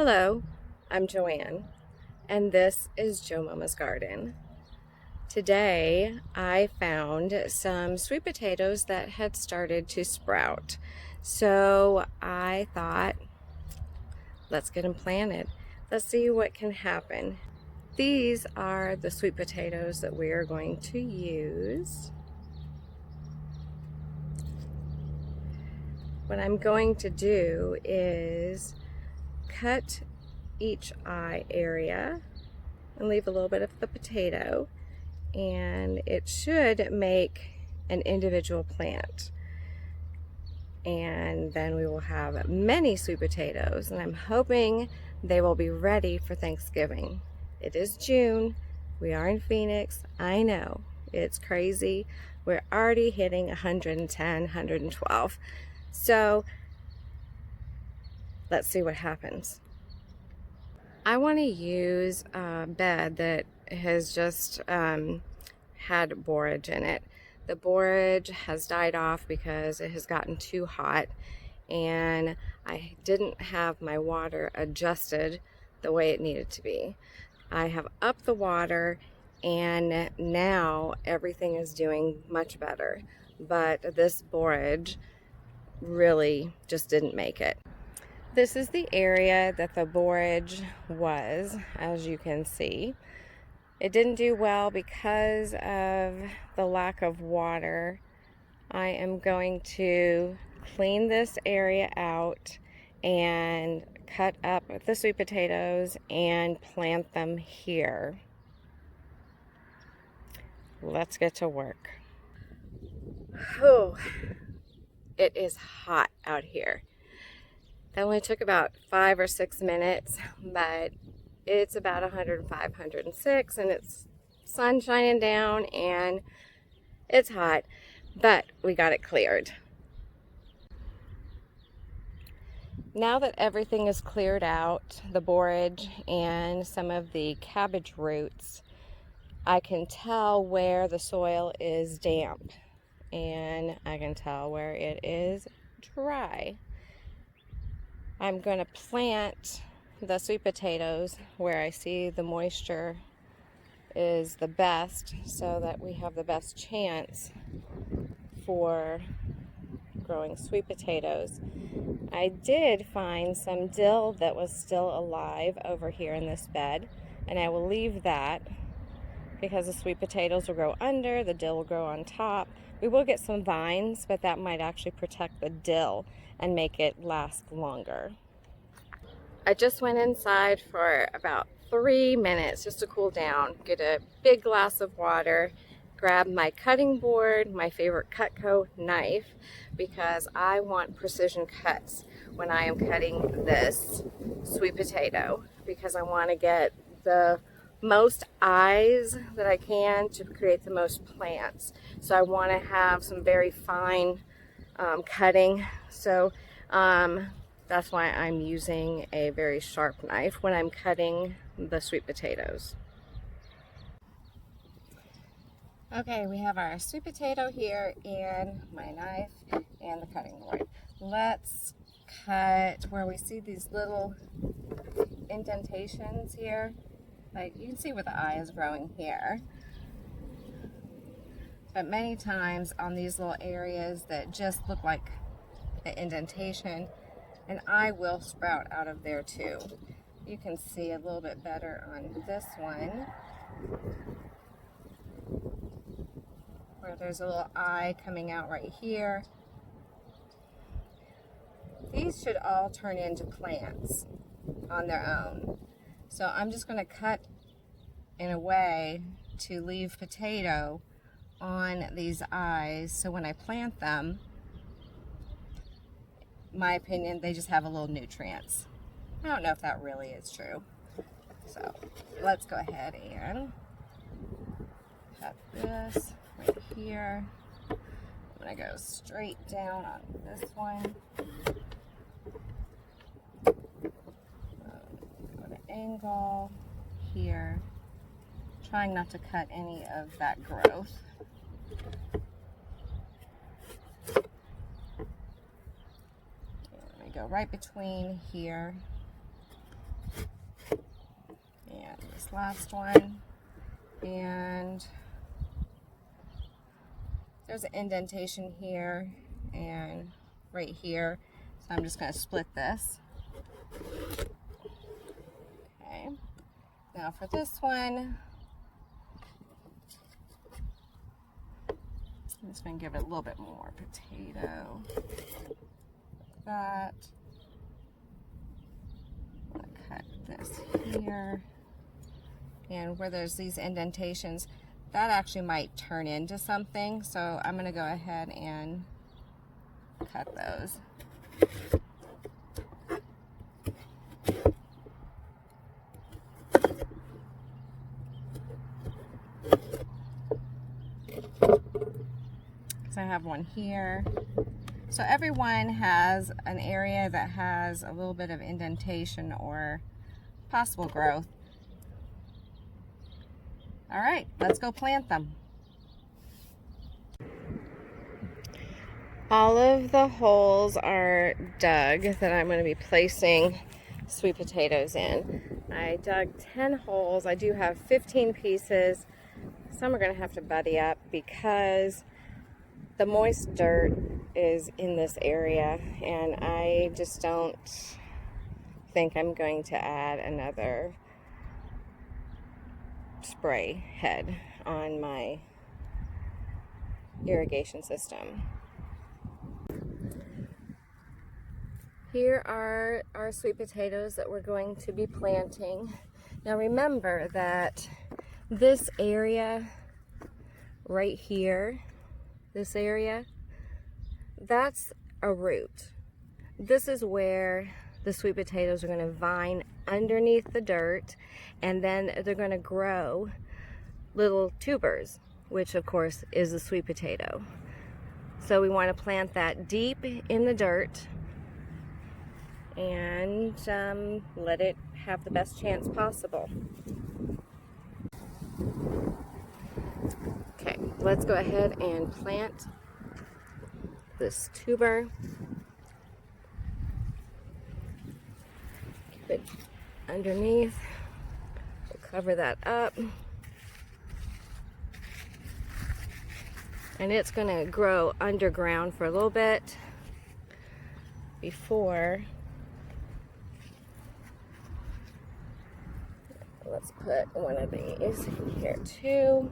Hello, I'm Joanne, and this is Joe Mama's Garden. Today I found some sweet potatoes that had started to sprout. So I thought, let's get them planted. Let's see what can happen. These are the sweet potatoes that we are going to use. What I'm going to do is cut each eye area and leave a little bit of the potato, and it should make an individual plant. And then we will have many sweet potatoes, and I'm hoping they will be ready for Thanksgiving. It is June. We are in Phoenix. I know, it's crazy. We're already hitting 110, 112. So let's see what happens. I want to use a bed that has just had borage in it. The borage has died off because it has gotten too hot, and I didn't have my water adjusted the way it needed to be. I have upped the water, and now everything is doing much better, but this borage really just didn't make it. This is the area that the borage was, as you can see. It didn't do well because of the lack of water. I am going to clean this area out and cut up the sweet potatoes and plant them here. Let's get to work. Oh, it is hot out here. That only took about 5 or 6 minutes, but it's about 105, 106, and it's sun shining down and it's hot, but we got it cleared. Now that everything is cleared out, the borage and some of the cabbage roots, I can tell where the soil is damp, and I can tell where it is dry. I'm going to plant the sweet potatoes where I see the moisture is the best, so that we have the best chance for growing sweet potatoes. I did find some dill that was still alive over here in this bed, and I will leave that because the sweet potatoes will grow under, the dill will grow on top. We will get some vines, but that might actually protect the dill and make it last longer. I just went inside for about 3 minutes just to cool down, get a big glass of water, grab my cutting board, my favorite Cutco knife, because I want precision cuts when I am cutting this sweet potato, because I want to get the most eyes that I can to create the most plants. So I want to have some very fine cutting. So that's why I'm using a very sharp knife when I'm cutting the sweet potatoes. Okay, we have our sweet potato here and my knife and the cutting board. Let's cut where we see these little indentations here. Like, you can see where the eye is growing here. But many times on these little areas that just look like an indentation, an eye will sprout out of there too. You can see a little bit better on this one, where there's a little eye coming out right here. These should all turn into plants on their own. So I'm just going to cut in a way to leave potato on these eyes, so when I plant them, my opinion, they just have a little nutrients. I don't know if that really is true. So let's go ahead and cut this right here. I'm gonna go straight down on this one. Go to angle here, trying not to cut any of that growth. Go right between here this last one, and there's an indentation here and right here, so I'm just going to split this. Okay, now for this one, I'm just going to give it a little bit more potato, like that. I'm going to cut this here, and where there's these indentations, that actually might turn into something, so I'm going to go ahead and cut those. So I have one here. So everyone has an area that has a little bit of indentation or possible growth. All right, let's go plant them. All of the holes are dug that I'm going to be placing sweet potatoes in. I dug 10 holes. I do have 15 pieces. Some are going to have to buddy up because the moist dirt is in this area, and I just don't think I'm going to add another spray head on my irrigation system. Here are our sweet potatoes that we're going to be planting. Now remember that this area right here, this area, that's a root. This is where the sweet potatoes are going to vine underneath the dirt, and then they're going to grow little tubers, which of course is the sweet potato. So we want to plant that deep in the dirt and let it have the best chance possible. Okay, let's go ahead and plant this tuber. Keep it underneath. We'll cover that up. And it's going to grow underground for a little bit before. Let's put one of these in here too.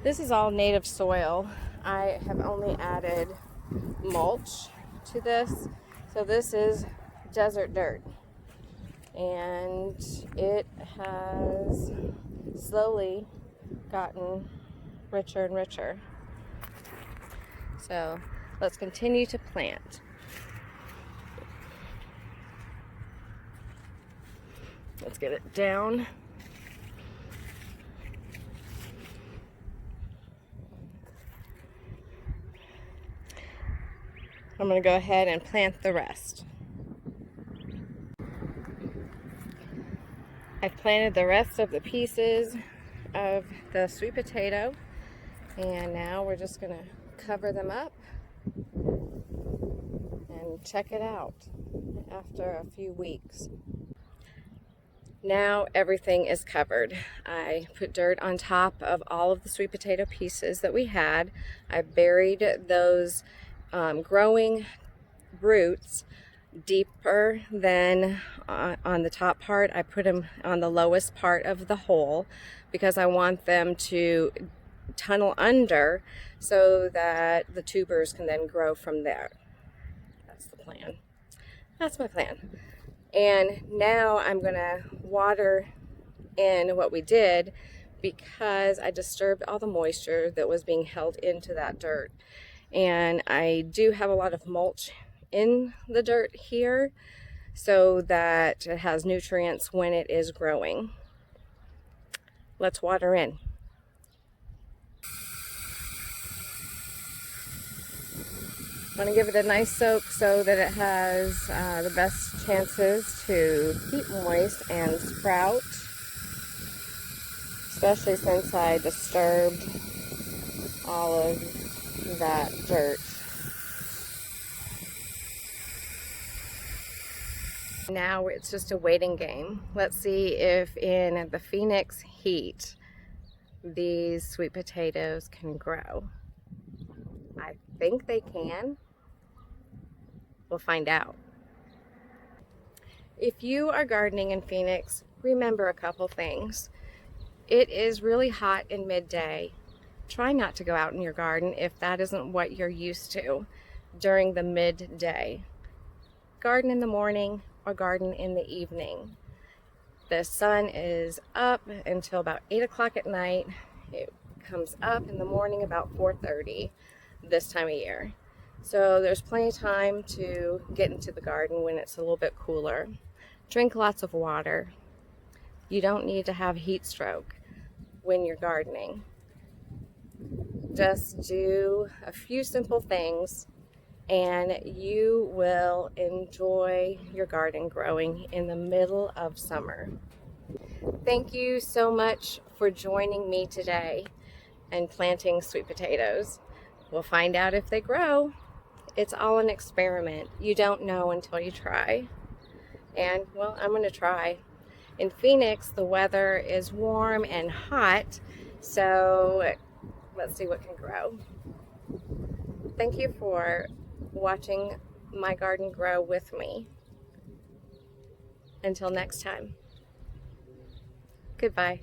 This is all native soil. I have only added mulch to this. So this is desert dirt. And it has slowly gotten richer and richer. So let's continue to plant. Let's get it down. I'm going to go ahead and plant the rest. I've planted the rest of the pieces of the sweet potato, and now we're just going to cover them up and check it out after a few weeks. Now everything is covered. I put dirt on top of all of the sweet potato pieces that we had. I buried those growing roots deeper than on the top part. I put them on the lowest part of the hole because I want them to tunnel under so that the tubers can then grow from there. That's the plan. That's my plan. And now I'm gonna water in what we did because I disturbed all the moisture that was being held into that dirt. And I do have a lot of mulch in the dirt here so that it has nutrients when it is growing. Let's water in. Want to give it a nice soak so that it has the best chances to keep moist and sprout, especially since I disturbed all of that dirt. Now it's just a waiting game. Let's see if in the Phoenix heat these sweet potatoes can grow. I think they can. We'll find out. If you are gardening in Phoenix, remember a couple things. It is really hot in midday. Try not to go out in your garden if that isn't what you're used to during the midday. Garden in the morning or garden in the evening. The sun is up until about 8 o'clock at night. It comes up in the morning about 4:30 this time of year. So there's plenty of time to get into the garden when it's a little bit cooler. Drink lots of water. You don't need to have heat stroke when you're gardening. Just do a few simple things and you will enjoy your garden growing in the middle of summer. Thank you so much for joining me today and planting sweet potatoes. We'll find out if they grow. It's all an experiment. You don't know until you try. And well, I'm going to try. In Phoenix, the weather is warm and hot, so let's see what can grow. Thank you for watching my garden grow with me. Until next time. Goodbye.